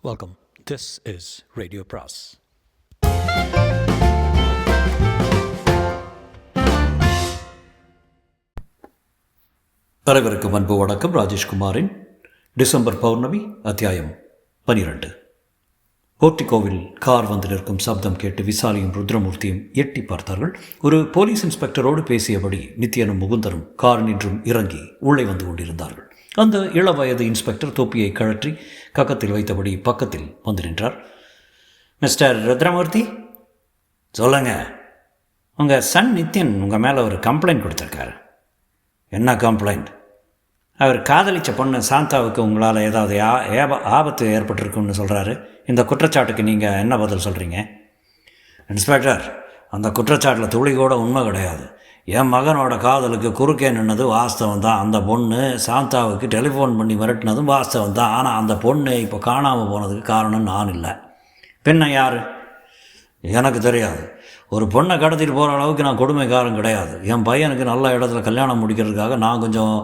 Welcome. This is Radio Pras. அனைவருக்கும் அன்பு வணக்கம். ராஜேஷ்குமாரின் டிசம்பர் பௌர்ணமி அத்தியாயம் 12. போர்ட்டிகோவில் கார் வந்து நிற்கும் சப்தம் கேட்டு விசாலியும் ருத்ரமூர்த்தியும் எட்டி பார்த்தார்கள். ஒரு போலீஸ் இன்ஸ்பெக்டரோடு பேசியபடி நித்யனும் முகுந்தரும் கார் நின்றும் இறங்கி உள்ளே வந்து கொண்டிருந்தார்கள். அந்த இளவயது இன்ஸ்பெக்டர் தொப்பியை கழற்றி கக்கத்தில் வைத்தபடி பக்கத்தில் வந்து நின்றார். மிஸ்டர் ருத்ரமூர்த்தி, சொல்லுங்க. உங்கள் சன் நித்யன் உங்கள் மேலே ஒரு கம்ப்ளைண்ட் கொடுத்துருக்காரு. என்ன கம்ப்ளைண்ட்? அவர் காதலித்த பொண்ணு சாந்தாவுக்கு உங்களால் ஏதாவது ஆபத்து ஏற்பட்டிருக்குன்னு சொல்கிறாரு. இந்த குற்றச்சாட்டுக்கு நீங்கள் என்ன பதில் சொல்கிறீங்க? இன்ஸ்பெக்டர், அந்த குற்றச்சாட்டில் துளி கூட உண்மை கிடையாது. என் மகனோட காதலுக்கு குறுக்கே நின்னது வாஸ்தவம் தான். அந்த பொண்ணு சாந்தாவுக்கு டெலிஃபோன் பண்ணி மிரட்டினதும் வாஸ்தவம் தான். ஆனால் அந்த பொண்ணு இப்போ காணாமல் போனதுக்கு காரணம் நான் இல்லை. பின்ன யார்? எனக்கு தெரியாது. ஒரு பொண்ணை கடத்திட்டு போகிற அளவுக்கு நான் கொடுமைக்காரன் கிடையாது. என் பையனுக்கு நல்ல இடத்துல கல்யாணம் முடிக்கிறதுக்காக நான் கொஞ்சம்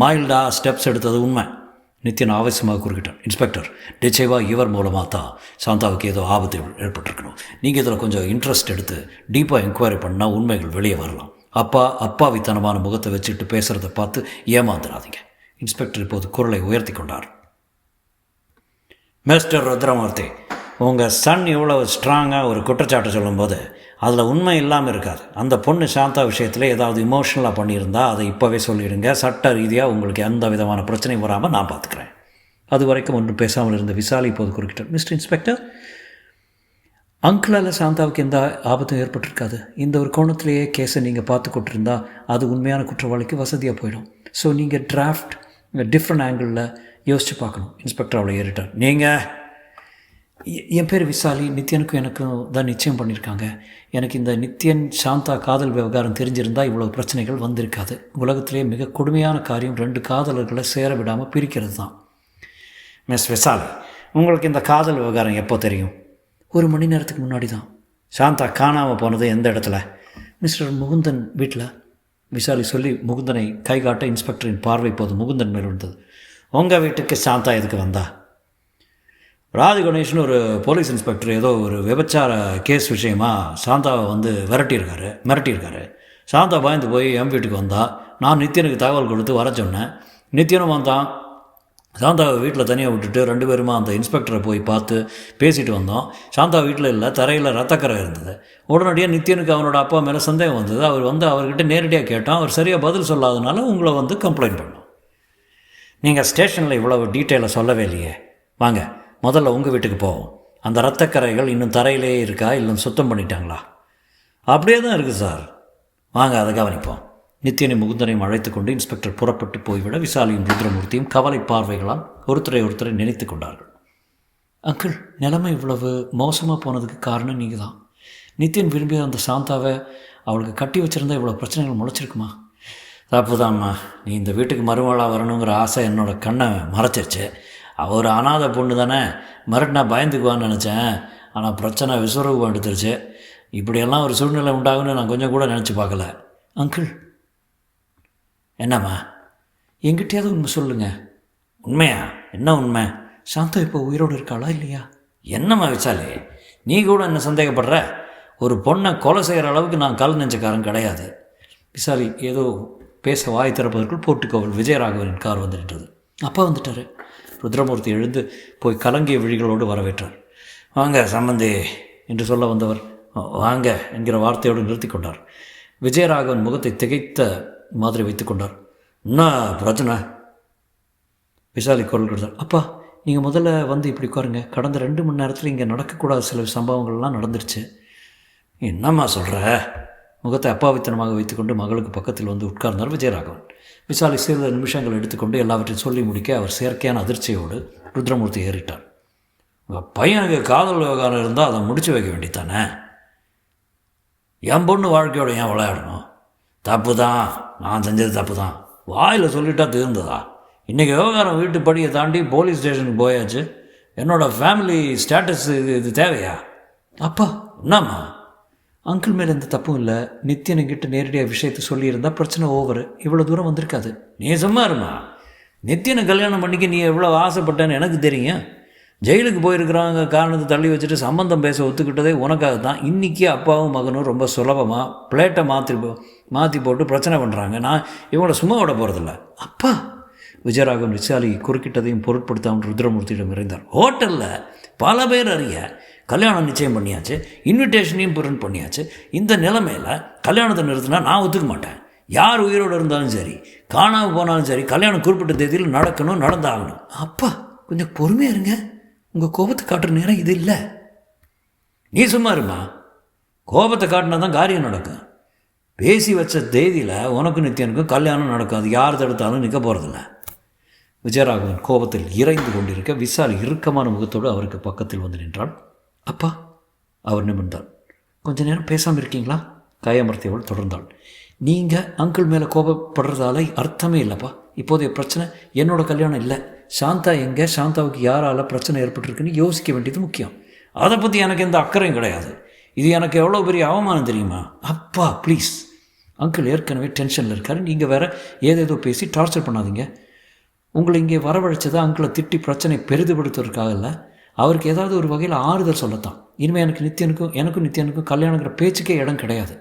மைல்டாக ஸ்டெப்ஸ் எடுத்தது உண்மை. நித்யன் ஆவேசமாக குறுக்கிட்டான். இன்ஸ்பெக்டர், நிச்சயமாக இவர் மூலமாக தான் சாந்தாவுக்கு ஏதோ ஆபத்து ஏற்பட்டிருக்கணும். நீங்கள் இதில் கொஞ்சம் இன்ட்ரெஸ்ட் எடுத்து டீப்பாக என்கொயரி பண்ணால் உண்மைகள் வெளியே வரலாம். அப்பாவித்தனமான முகத்தை வச்சுட்டு பேசுகிறத பார்த்து ஏமாந்துடாதீங்க. இன்ஸ்பெக்டர் இப்போது குரலை உயர்த்தி கொண்டார். மிஸ்டர் ருத்ரமூர்த்தி, உங்கள் சன் இவ்வளோ ஸ்ட்ராங்காக ஒரு குற்றச்சாட்டு சொல்லும்போது அதில் உண்மை இல்லாமல் இருக்காது. அந்த பொண்ணு சாந்தா விஷயத்தில் ஏதாவது இமோஷனலாக பண்ணியிருந்தால் அதை இப்போவே சொல்லிவிடுங்க. சட்ட ரீதியாக உங்களுக்கு எந்த விதமான பிரச்சனையும் வராமல் நான் பார்த்துக்கிறேன். அது வரைக்கும் ஒன்றும் பேசாமல் இருந்த விசாலி இப்போது குறுக்கிட்டார். மிஸ்டர் இன்ஸ்பெக்டர், அங்கிளால் சாந்தாவுக்கு எந்த ஆபத்தும் ஏற்பட்டிருக்காது. இந்த ஒரு கோணத்திலேயே கேஸை நீங்கள் பார்த்து கொண்டிருந்தா அது உண்மையான குற்றவாளிக்கு வசதியாக போயிடும். ஸோ நீங்கள் டிராஃப்ட் டிஃப்ரெண்ட் ஆங்கிளில் யோசித்து பார்க்கணும். இன்ஸ்பெக்டர் அவளை ஏறிட்டார். நீங்கள், என் பேர் விசாலி. நித்யனுக்கும் எனக்கும் தான் நிச்சயம் பண்ணியிருக்காங்க. எனக்கு இந்த நித்யன் சாந்தா காதல் விவகாரம் தெரிஞ்சிருந்தால் இவ்வளோ பிரச்சனைகள் வந்திருக்காது. உலகத்திலே மிக கொடுமையான காரியம் 2 காதலர்களை சேர விடாமல் பிரிக்கிறது தான். மிஸ் விசாலி, உங்களுக்கு இந்த காதல் விவகாரம் எப்போ தெரியும்? 1 மணி நேரத்துக்கு முன்னாடி தான். சாந்தா காணாமல் போனது எந்த இடத்துல? மிஸ்டர் முகுந்தன் வீட்டில். விசாலி சொல்லி முகுந்தனை கை காட்ட இன்ஸ்பெக்டரின் பார்வை போது முகுந்தன் மேல் விழுந்தது. உங்கள் வீட்டுக்கு சாந்தா எதுக்கு வந்தா? ராஜ் கணேஷ்னு ஒரு போலீஸ் இன்ஸ்பெக்டர் ஏதோ ஒரு விபச்சார கேஸ் விஷயமாக சாந்தாவை வந்து மிரட்டியிருக்காரு. சாந்தா பயந்து போய் என் வீட்டுக்கு வந்தா. நான் நித்யனுக்கு தகவல் கொடுத்து வர சொன்னேன். நித்யனும் வந்தான். சாந்தாவை வீட்டில் தனியாக விட்டுட்டு 2 பேருமா அந்த இன்ஸ்பெக்டரை போய் பார்த்து பேசிட்டு வந்தோம். சாந்தா வீட்டில் இல்லை, தரையில் ரத்தக்கரை இருந்தது. உடனடியாக நித்யனுக்கு அவனோட அப்பா மேலே சந்தேகம் வந்தது. அவர்கிட்ட நேரடியாக கேட்டான். அவர் சரியாக பதில் சொல்லாதனால உங்களை வந்து கம்ப்ளைண்ட் பண்ணோம். நீங்கள் ஸ்டேஷனில் இவ்வளவு டீட்டெயிலாக சொல்லவே இல்லையே. வாங்க, முதல்ல உங்கள் வீட்டுக்கு போவோம். அந்த ரத்தக்கரைகள் இன்னும் தரையிலே இருக்கா, இல்லை சுத்தம் பண்ணிட்டாங்களா? அப்படியே தான் இருக்குது சார். வாங்க, அதை கவனிப்போம். நித்யனை முகுந்தனையும் அழைத்து கொண்டு இன்ஸ்பெக்டர் புறப்பட்டு போய்விட விசாலியும் ருத்ரமூர்த்தியும் கவலை பார்வைகளால் ஒருத்தரை நினைத்து கொண்டார்கள். அங்கிள், நிலைமை இவ்வளவு மோசமாக போனதுக்கு காரணம் நீங்கள் தான். நித்யன் விரும்பிய அந்த சாந்தாவை அவளுக்கு கட்டி வச்சுருந்தா இவ்வளோ பிரச்சனைகள் முளைச்சிருக்குமா? தப்புதாம்மா. நீ இந்த வீட்டுக்கு மருமகளாக வரணுங்கிற ஆசை என்னோட கண்ணை மறைச்சிருச்சு. அவர் அனாதை பொண்ணு தானே, மிரட்டினா பயந்துக்குவான்னு நினச்சேன். ஆனால் பிரச்சனை விஸ்வரூபம் எடுத்துருச்சு. இப்படியெல்லாம் ஒரு சூழ்நிலை உண்டாகுன்னு நான் கொஞ்சம் கூட நினச்சி பார்க்கல. அங்கிள், என்னம்மா? எங்கிட்டையாவது உண்மை சொல்லுங்கள். உண்மையா? என்ன உண்மை? சாந்தா இப்போ உயிரோடு இருக்காளா இல்லையா? என்னம்மா விசாலி, நீ கூட என்ன சந்தேகப்படுற? ஒரு பொண்ணை கொலை செய்கிற அளவுக்கு நான் கல் நெஞ்சக்காரன் கிடையாது. விசாலி ஏதோ பேச வாய் திறப்பதற்குள் போர்ட்டிகோவில் விஜயராகவனின் கார் வந்துட்டது. அப்பா வந்துட்டார். ருத்ரமூர்த்தி எழுந்து போய் கலங்கிய விழிகளோடு வரவேற்றார். வாங்க சம்பந்தி என்று சொல்ல வந்தவர் வாங்க என்கிற வார்த்தையோடு நிறுத்தி கொண்டார். விஜயராகவன் முகத்தை திகைத்த மாதிரி வைத்து கொண்டார். என்ன பிரச்சனை? விசாலி குரல் கொடுத்தார். அப்பா, நீங்கள் முதல்ல வந்து இப்படி உட்காருங்க. கடந்த 2 மணி நேரத்தில் இங்கே நடக்கக்கூடாத சில சம்பவங்கள்லாம் நடந்துருச்சு. என்னம்மா சொல்கிற? முகத்தை அப்பாவித்தனமாக வைத்துக்கொண்டு மகளுக்கு பக்கத்தில் வந்து உட்கார்ந்தார் விஜயராகவன். விசாலி சில நிமிஷங்கள் எடுத்துக்கொண்டு எல்லாவற்றையும் சொல்லி முடிக்க அவர் செயற்கையான அதிர்ச்சியோடு ருத்ரமூர்த்தி ஏறிட்டார். உங்கள் பையனுக்கு காதல் விவகாரம் இருந்தால் அதை முடிச்சு வைக்க வேண்டித்தானே? என் பொண்ணு வாழ்க்கையோட ஏன் விளையாடணும்? தப்பு தான், நான் செஞ்சது தப்பு தான். வாயில் சொல்லிட்டா தீர்ந்ததா? இன்றைக்கி விவகாரம் வீட்டு படியை தாண்டி போலீஸ் ஸ்டேஷனுக்கு போயாச்சு. என்னோடய ஃபேமிலி ஸ்டேட்டஸ் இது தேவையா? அப்பா, என்னம்மா? அங்கிள் மேலே எந்த தப்பும் இல்லை. நித்யனுக்கிட்ட நேரடியாக விஷயத்தை சொல்லியிருந்தால் பிரச்சனை ஓவர். இவ்வளோ தூரம் வந்திருக்காது. நீ சும்மா இருமா. நித்யனை கல்யாணம் பண்ணிக்க நீ எவ்வளோ ஆசைப்பட்டேன்னு எனக்கு தெரியும். ஜெயிலுக்கு போயிருக்கிறாங்க காரணத்தை தள்ளி வச்சுட்டு சம்மந்தம் பேச ஒத்துக்கிட்டதே உனக்காக தான். இன்றைக்கி அப்பாவும் மகனும் ரொம்ப சுலபமாக பிளேட்டை மாற்றி போட்டு பிரச்சனை பண்ணுறாங்க. நான் இவங்கள சும்மா விட போகிறதில்ல. அப்பா, விஜயராகவன் விசாலி குறுக்கிட்டதையும் பொருட்படுத்தாமல் ருத்ரமூர்த்தியிடம் இறைந்தார். ஹோட்டலில் பல பேர் அறிய கல்யாணம் நிச்சயம் பண்ணியாச்சு, இன்விடேஷனையும் பிரிண்ட் பண்ணியாச்சு. இந்த நிலைமையில் கல்யாணத்தை நிறுத்தினா நான் ஒத்துக்க மாட்டேன். யார் உயிரோடு இருந்தாலும் சரி, காணாமல் போனாலும் சரி, கல்யாணம் குறிப்பிட்ட தேதியில் நடக்கணும், நடந்தாகணும். அப்பா, கொஞ்சம் பொறுமையாக இருங்க. உங்கள் கோபத்தை காட்டுற நேரம் இது இல்லை. நீ சும்மா இருமா. கோபத்தை காட்டினா தான் காரியம் நடக்கும். பேசி வச்ச தேதியில் உனக்கும் நித்தியனுக்கும் கல்யாணம் நடக்கும். அது யார் தடுத்தாலும் நிற்க போகிறதில்ல. விஜயராகவன் கோபத்தில் இறைந்து கொண்டிருக்க விசாலி இறுக்கமான முகத்தோடு அவருக்கு பக்கத்தில் வந்து நின்றாள். அப்பா, அவர் நிமிர்ந்தாள். கொஞ்ச நேரம் பேசாமல் இருக்கீங்களா? கையமர்த்தியவள் தொடர்ந்தாள். நீங்கள் அங்கிள் மேலே கோபப்படுறதால அர்த்தமே இல்லைப்பா. இப்போதைய பிரச்சனை என்னோட கல்யாணம் இல்லை. சாந்தா எங்கே, சாந்தாவுக்கு யாரால் பிரச்சனை ஏற்பட்டுருக்குன்னு யோசிக்க வேண்டியது முக்கியம். அதை பற்றி எனக்கு எந்த அக்கறையும் கிடையாது. இது எனக்கு எவ்வளோ பெரிய அவமானம் தெரியுமா? அப்பா ப்ளீஸ். அங்கிள் ஏற்கனவே டென்ஷனில் இருக்கார். நீங்கள் வேறு ஏதேதோ பேசி டார்ச்சர் பண்ணாதீங்க. உங்களை இங்கே வரவழைச்சதை அங்கிளை திட்டி பிரச்சனை பெரிதுபடுத்துவதற்காக இல்லை, அவருக்கு ஏதாவது ஒரு வகையில் ஆறுதல் சொல்லத்தான். இனிமேல் எனக்கும் நித்தியனுக்கும் கல்யாணங்கிற பேச்சுக்கே இடம் கிடையாது.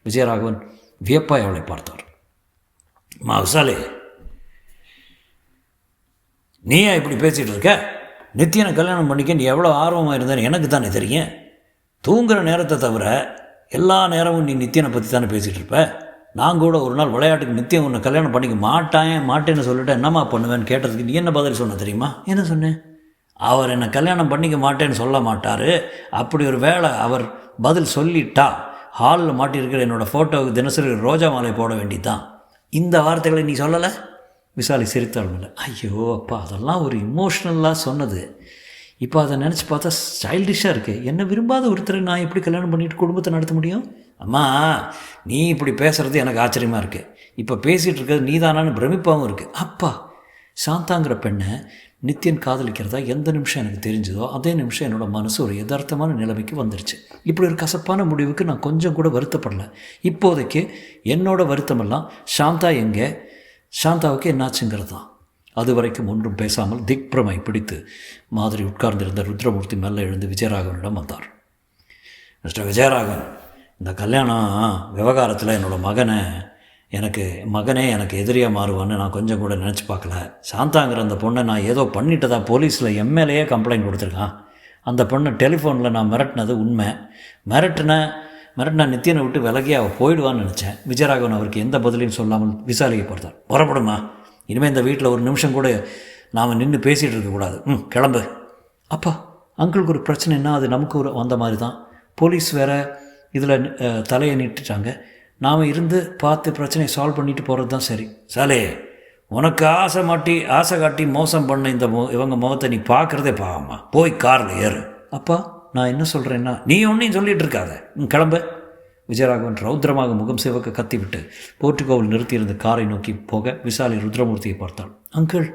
விஜயராகவன் வியப்பாய் அவளை பார்த்தார். விசாலே, நீயா இப்படி பேசிகிட்டு இருக்க? நித்தியனை கல்யாணம் பண்ணிக்க நீ எவ்வளோ ஆர்வமாக இருந்தேன்னு எனக்கு தானே தெரியும். தூங்குகிற நேரத்தை தவிர எல்லா நேரமும் நீ நித்தியனை பற்றி தானே பேசிகிட்டு இருப்ப. நான் கூட ஒரு நாள் விளையாட்டுக்கு நித்தியம் உன்னை கல்யாணம் பண்ணிக்க மாட்டேன்னு சொல்லிட்டு என்னம்மா பண்ணுவேன்னு கேட்டதுக்கு நீ என்ன பதில் சொன்ன தெரியுமா? என்ன சொன்னேன்? அவர் என்னை கல்யாணம் பண்ணிக்க மாட்டேன்னு சொல்ல மாட்டார். அப்படி ஒரு வேளை அவர் பதில் சொல்லிட்டா ஹாலில் மாட்டியிருக்கிற என்னோடய ஃபோட்டோவுக்கு தினசரி ரோஜா மாலை போட வேண்டியதான். இந்த வார்த்தைகளை நீ சொல்லலை? விசாலி சிரித்தாள். இல்லை, ஐயோ அப்பா, அதெல்லாம் ஒரு இமோஷ்னலாக சொன்னது. இப்போ அதை நினச்சி பார்த்தா ஸ்டைலிஷாக இருக்குது. என்னை விரும்பாத ஒருத்தரை நான் எப்படி கல்யாணம் பண்ணிவிட்டு குடும்பத்தை நடத்த முடியும்? அம்மா, நீ இப்படி பேசுகிறது எனக்கு ஆச்சரியமாக இருக்குது. இப்போ பேசிகிட்டு இருக்கிறது நீதானான்னு பிரமிப்பாகவும் இருக்குது. அப்பா, சாந்தாங்கிற பெண்ணை நித்தியன் காதலிக்கிறதா எந்த நிமிஷம் எனக்கு தெரிஞ்சதோ அதே நிமிஷம் என்னோடய மனசு ஒரு யதார்த்தமான நிலைமைக்கு வந்துடுச்சு. இப்படி ஒரு கசப்பான முடிவுக்கு நான் கொஞ்சம் கூட வருத்தப்படலை. இப்போதைக்கு என்னோடய வருத்தமெல்லாம் சாந்தா எங்கே, சாந்தாவுக்கு என்னாச்சுங்கிறது தான். அது வரைக்கும் ஒன்றும் பேசாமல் திக்பிரமை பிடித்து மாதிரி உட்கார்ந்திருந்த ருத்ரமூர்த்தி மெல்ல எழுந்து விஜயராகவனிடம் வந்தார். மிஸ்டர் விஜயராகவன், இந்த கல்யாணம் விவகாரத்தில் என்னோடய மகனே எனக்கு எதிரியாக மாறுவான்னு நான் கொஞ்சம் கூட நினச்சி பார்க்கல. சாந்தாங்கிற அந்த பொண்ணை நான் ஏதோ பண்ணிட்டதா போலீஸில் எம்எல்ஏயே கம்ப்ளைண்ட் கொடுத்துருக்கான். அந்த பொண்ணை டெலிஃபோனில் நான் மிரட்டினது உண்மை. மிரட்டினா நித்தியனை விட்டு விலகி அவள் போயிடுவான்னு நினச்சேன். விஜயராகவன் அவருக்கு எந்த பதிலையும் சொல்லாமல் விசாலியை பார்த்தார். புறப்படுமா, இனிமேல் இந்த வீட்டில் ஒரு நிமிஷம் கூட நாம் நின்று பேசிகிட்டு இருக்கக்கூடாது. கிளம்பு. அப்பா, அங்கிளுக்கு ஒரு பிரச்சனைன்னா அது நமக்கு வந்த மாதிரி தான். போலீஸ் வேறு இதில் தலையை நீட்டுட்டாங்க. நாம் இருந்து பார்த்து பிரச்சனையை சால்வ் பண்ணிட்டு போகிறது தான் சரி. சாலே, உனக்கு ஆசை காட்டி மோசம் பண்ண இவங்க முகத்தை நீ பார்க்குறதே பாவம்மா. போய் காரில் ஏறு. அப்பா, நான் என்ன சொல்கிறேன்னா நீ ஒன்றையும் சொல்லிகிட்டு இருக்காத. கிளம்பு. விஜயராகவன் ரௌத்ரமாக முகம் சிவக்க கத்திவிட்டு போர்ட்டுகோவில் நிறுத்தியிருந்த காரை நோக்கி போக விசாலி ருத்ரமூர்த்தியை பார்த்தாள். அங்கிள்,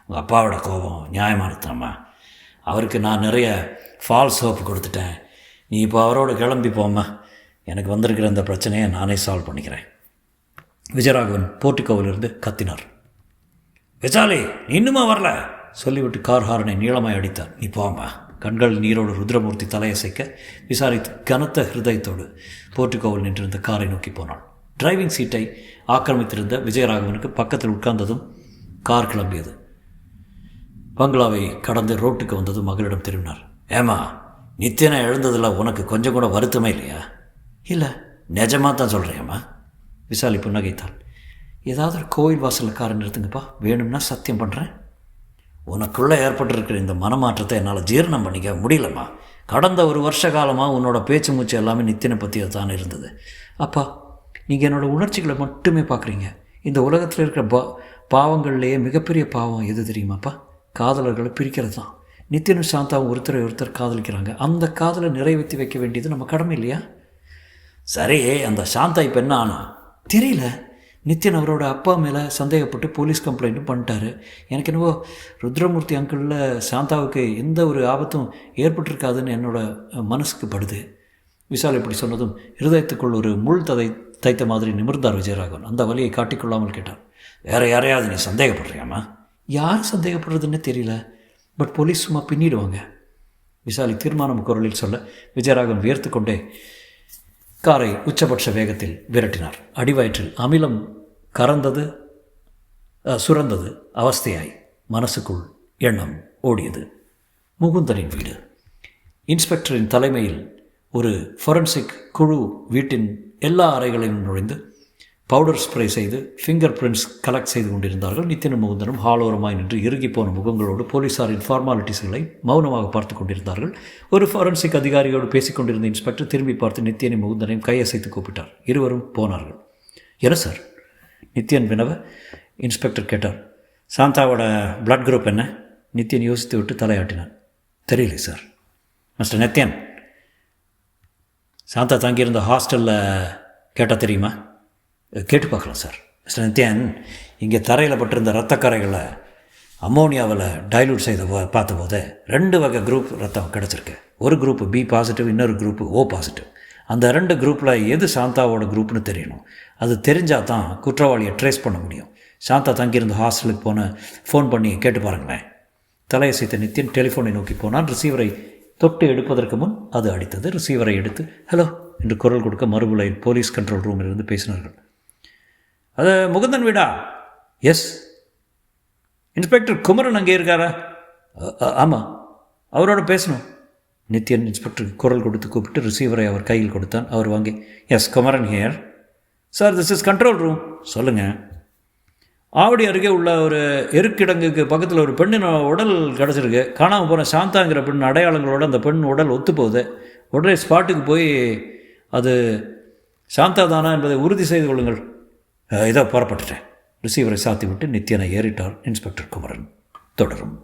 உங்கள் அப்பாவோட கோபம் நியாயமானதாம்மா. அவருக்கு நான் நிறைய ஃபால்ஸ் ஹோப் கொடுத்துட்டேன். நீ இப்போ அவரோட கிளம்பி போம்மா. எனக்கு வந்திருக்கிற இந்த பிரச்சனையை நானே சால்வ் பண்ணிக்கிறேன். விஜயராகவன் போர்ட்டுகோவிலிருந்து கத்தினார். விசாலி, நீ இன்னுமா வரல சொல்லிவிட்டு கார் ஹாரனை நீளமாய் அடித்தார். நீ போம்மா. கண்கள் நீரோடு ருத்ரமூர்த்தி தலையசைக்க விசாரி கனத்த ஹிருதயத்தோடு போர்ட்டுகோவில் நின்றிருந்த காரை நோக்கி போனாள். டிரைவிங் சீட்டை ஆக்கிரமித்திருந்த விஜயராகவனுக்கு பக்கத்தில் உட்கார்ந்ததும் கார் கிளம்பியது. பங்களாவை கடந்து ரோட்டுக்கு வந்ததும் மகளிடம் திரும்பினார். ஏமா, நித்தியனை எழுந்ததில் உனக்கு கொஞ்சம் கூட வருத்தமே இல்லையா? இல்லை, நிஜமாக தான் சொல்கிறேம்மா. விசாலி புன்னகைத்தாள். ஏதாவது ஒரு கோவில் வாசலில் காரை நிறுத்துங்கப்பா, வேணும்னா சத்தியம் பண்ணுறேன். உனக்குள்ளே ஏற்பட்டிருக்கிற இந்த மனமாற்றத்தை என்னால் ஜீரணம் பண்ணிக்க முடியலம்மா. கடந்த ஒரு வருஷ காலமாக உன்னோட பேச்சு மூச்சு எல்லாமே நித்தியனை பற்றி தான் இருந்தது. அப்பா, நீங்கள் என்னோடய உணர்ச்சிகளை மட்டுமே பார்க்குறீங்க. இந்த உலகத்தில் இருக்கிற பாவங்கள்லேயே மிகப்பெரிய பாவம் எது தெரியுமாப்பா? காதலர்களை பிரிக்கிறது தான். நித்தியனும் சாந்தாவும் ஒருத்தர் காதலிக்கிறாங்க. அந்த காதலை நிறைவேற்றி வைக்க வேண்டியது நம்ம கடமை இல்லையா? சரி, அந்த சாந்தா இப்போ என்ன ஆனா தெரியல. நித்தியன் அவரோட அப்பா மேலே சந்தேகப்பட்டு போலீஸ் கம்ப்ளைண்ட்டும் பண்ணிட்டாரு. எனக்கு என்னவோ ருத்ரமூர்த்தி அங்கிளில் சாந்தாவுக்கு எந்த ஒரு ஆபத்தும் ஏற்பட்டிருக்காதுன்னு என்னோடய மனசுக்கு படுது. விசால் இப்படி சொன்னதும் ஹிருதயத்துக்குள் ஒரு முள் தைத்த மாதிரி நிமிர்ந்தார் விஜயராகவன். அந்த வலியை காட்டிக்கொள்ளாமல் கேட்டார். வேறு யாரையாவது நீ சந்தேகப்படுறியாமா? யார் சந்தேகப்படுறதுன்னு தெரியல. பட் போலீஸ் சும்மா பின்னிடுவாங்க. விசாலி தீர்மானம் குரலில் சொல்ல விஜயராகவன் வியர்த்து கொண்டே காரை உச்சபட்ச வேகத்தில் விரட்டினார். அடிவயிற்றில் அமிலம் கறந்தது, சுரந்தது. அவஸ்தையாய் மனசுக்குள் எண்ணம் ஓடியது. முகுந்தனின் வீடு. இன்ஸ்பெக்டரின் தலைமையில் ஒரு ஃபொரன்சிக் குழு வீட்டின் எல்லா அறைகளையும் நுழைந்து பவுடர் ஸ்ப்ரே செய்து ஃபிங்கர் பிரிண்ட்ஸ் கலெக்ட் செய்து கொண்டிருந்தார்கள். நித்தியனும் முகுந்தனும் ஹாலோரமாய் நின்று இறுகிப்போன முகங்களோடு போலீஸாரின் ஃபார்மாலிட்டிஸ்களை மௌனமாக பார்த்து கொண்டிருந்தார்கள். ஒரு ஃபாரன்சிக் அதிகாரியோடு பேசிக் கொண்டிருந்த இன்ஸ்பெக்டர் திரும்பி பார்த்து நித்தியனையும் முகுந்தனையும் கையசைத்து கூப்பிட்டார். இருவரும் போனார்கள். என்ன சார்? நித்தியன் வினவ இன்ஸ்பெக்டர் கேட்டார். சாந்தாவோட பிளட் குரூப் என்ன? நித்தியன் யோசித்து விட்டு தலையாட்டினான். தெரியல சார். மிஸ்டர் நித்யன், சாந்தா தங்கியிருந்த ஹாஸ்டலில் கேட்டால் தெரியுமா? கேட்டு பார்க்கலாம் சார். மிஸ்டர் நித்யன், இங்கே தரையில் பட்டிருந்த இரத்தக்கரைகளை அம்மோனியாவில் டைலூட் செய்த பார்த்தபோது 2 வகை குரூப் ரத்தம் கிடச்சிருக்கு. ஒரு குரூப்பு பி பாசிட்டிவ், இன்னொரு குரூப்பு ஓ பாசிட்டிவ். அந்த 2 குரூப்பில் எது சாந்தாவோட குரூப்னு தெரியணும். அது தெரிஞ்சால் தான் குற்றவாளியை ட்ரேஸ் பண்ண முடியும். சாந்தா தங்கியிருந்த ஹாஸ்டலுக்கு ஃபோன் பண்ணி கேட்டு பாருங்களேன். தலையசைத்த நித்தியன் டெலிஃபோனை நோக்கி போனான். ரிசீவரை தொட்டு எடுப்பதற்கு முன் அது அடித்தது. ரிசீவரை எடுத்து ஹலோ என்று குரல் கொடுக்க மறுபுலையில் போலீஸ் கண்ட்ரோல் ரூமிலிருந்து பேசினார்கள். அது முகுந்தன் வீடா? எஸ். இன்ஸ்பெக்டர் குமரன் அங்கே இருக்காரா? ஆமாம், அவரோட பேசணும். நித்யன் இன்ஸ்பெக்டருக்கு குரல் கொடுத்து கூப்பிட்டு ரிசீவரை அவர் கையில் கொடுத்தான். அவர் வாங்கி S Kumaran here sir, this is control room. சொல்லுங்கள். ஆவடி அருகே உள்ள ஒரு எருக்கிடங்குக்கு பக்கத்தில் ஒரு பெண்ணின் உடல் கிடச்சிருக்கு. காணாமல் போன சாந்தாங்கிற பெண் அடையாளங்களோட அந்த பெண் உடல் ஒத்து போகுது. உடனே ஸ்பாட்டுக்கு போய் அது சாந்தா தானா என்பதை உறுதி செய்து கொள்ளுங்கள். இதோ புறப்பட்டுட்டேன். ரிசீவரை சாத்தி விட்டு நித்யனை ஏறிட்டார் இன்ஸ்பெக்டர் குமரன். தொடரும்.